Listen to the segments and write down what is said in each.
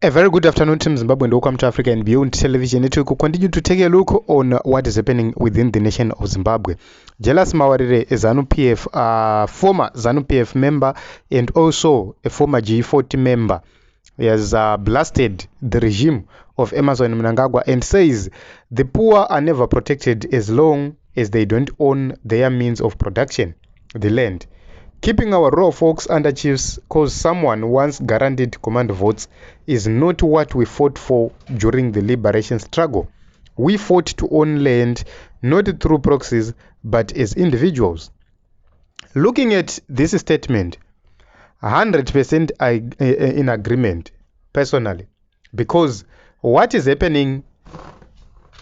A very good afternoon, Team Zimbabwe, and welcome to Africa and Beyond Television Network. We continue to take a look on what is happening within the nation of Zimbabwe. Jealous Mawarire, a ZANU-PF, former ZANU-PF member and also a former G40 member, he has blasted the regime of Emmerson Mnangagwa and says the poor are never protected as long as they don't own their means of production, the land. Keeping our raw folks under chiefs cause someone once guaranteed command votes is not what we fought for during the liberation struggle. We fought to own land not through proxies but as individuals. Looking at this statement, 100% in agreement personally, because what is happening,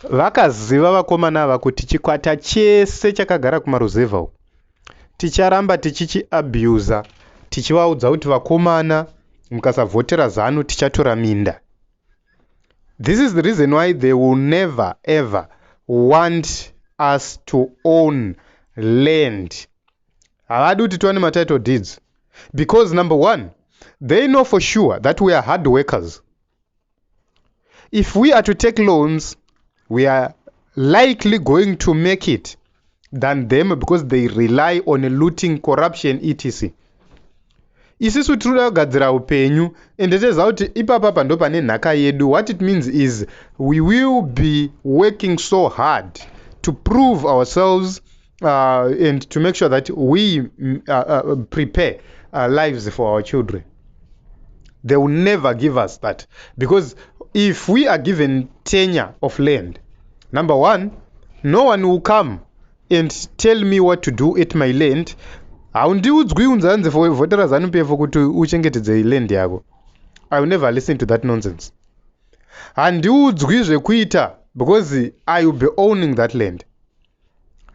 vakaziva vakomana ava kuti chikwata chese chakagara kumaruzevha uku ticharamba tichichiabusa, tichivaudza kuti vakomana mukasavhotera ZANU tichatora minda. This is the reason why they will never ever want us to own land. Havadi kuti tiwane matitle deeds, because number one, they know for sure that we are hard workers. If we are to take loans, we are likely going to make it than them because they rely on looting, corruption, etc. Isisu tinoda kugadzira upenyu ende teza kuti ipapa ndo pane nhaka yedu. What it means is we will be working so hard to prove ourselves and to make sure that we prepare lives for our children. They will never give us that, because if we are given tenure of land, number one, no one will come and tell me what to do at my land. Haundiudzwi unzanze votera ZANU-PF kuti uchengetedze land yako. I will never listen to that nonsense. Handiudzwi zvekuita, because I will be owning that land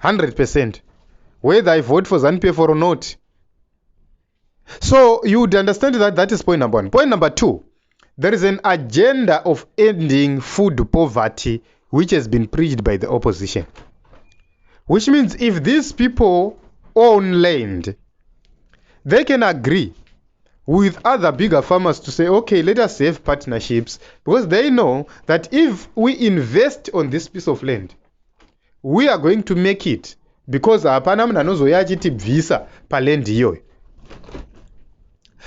100%, whether I vote for ZANU-PF or not. So you would understand that that is point number one. Point number two, there is an agenda of ending food poverty which has been preached by the opposition. Which means if these people own land, they can agree with other bigger farmers to say, okay, let us have partnerships, because they know that if we invest on this piece of land, we are going to make it, because hapana munhu anozoya achitibvisa paland iyoyo.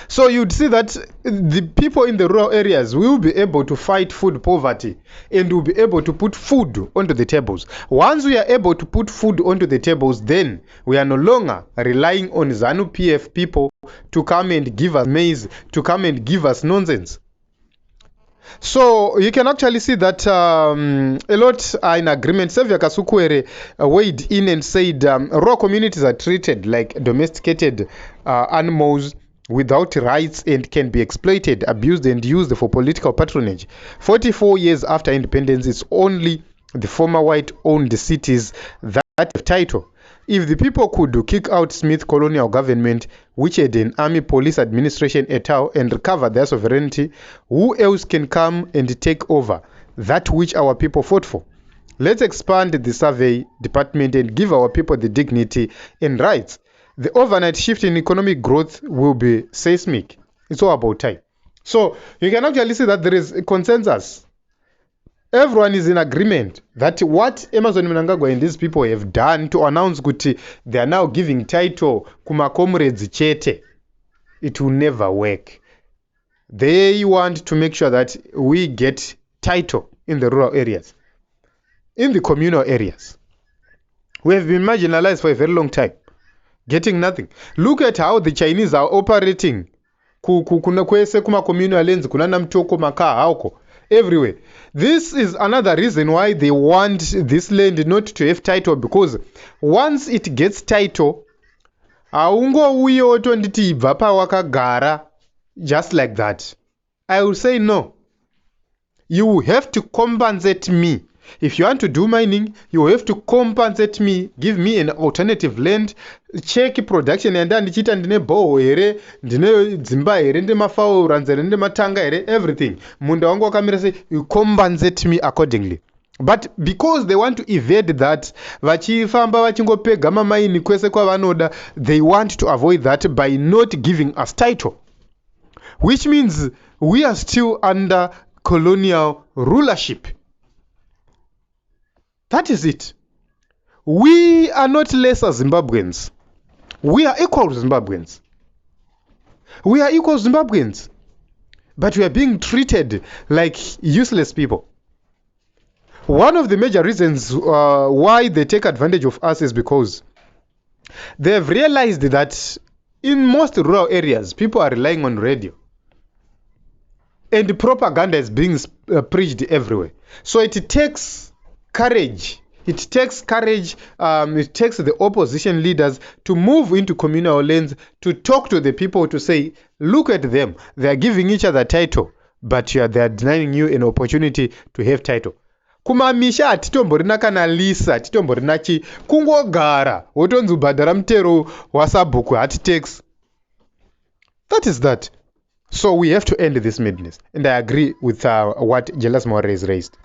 So you'd see that the people in the rural areas will be able to fight food poverty and will be able to put food onto the tables. Once we are able to put food onto the tables, then we are no longer relying on ZANU-PF people to come and give us maize, to come and give us nonsense. So you can actually see that a lot are in agreement. Sevia Kasukwere weighed in and said rural communities are treated like domesticated animals without rights and can be exploited, abused and used for political patronage. 44 years after independence, it's only the former white-owned cities that have title. If the people could kick out Smith colonial government, which had an army police administration et al., and recover their sovereignty, who else can come and take over that which our people fought for? Let's expand the survey department and give our people the dignity and rights. The overnight shift in economic growth will be seismic. It's all about time. So you can actually see that there is a consensus. Everyone is in agreement that what Emmerson Mnangagwa and these people have done to announce kuti they are now giving title kuma comrades chete, it will never work. They want to make sure that we get title in the rural areas, in the communal areas. We have been marginalized for a very long time, getting nothing. Look at how the Chinese are operating. Kuna kwese kuma communal lands, kuna namtoko makaa hauko, everywhere. This is another reason why they want this land not to have title, because once it gets title, aungo uyo tonditi ibva pawakagara just like that. I will say no. You have to compensate me. If you want to do mining, you have to compensate me, give me an alternative land, check production, and then ndichita ndine boho here, ndine dzimba here, ndine mafawo ranzere, ndine matanga here, everything. Munda wangu wakamira say, you compensate me accordingly. But because they want to evade that, vachifamba vachingopega mamaini kwese kwavanoda, they want to avoid that by not giving us title. which means we are still under colonial rulership. That is it. We are not lesser Zimbabweans. We are equal Zimbabweans. We are equal Zimbabweans. But we are being treated like useless people. One of the major reasons why they take advantage of us is because they have realized that in most rural areas, people are relying on radio. And propaganda is being preached everywhere. So it takes courage. It takes courage. It takes the opposition leaders to move into communal lands, to talk to the people, to say, look at them. They are giving each other title, but they are denying you an opportunity to have title. Kumamisha atitomborina kana lisa atitomborina chi kungogara wotonzi ubhadhara mutero wasabhuku hati tax. That is that. So we have to end this madness. And I agree with what Jelas More has raised.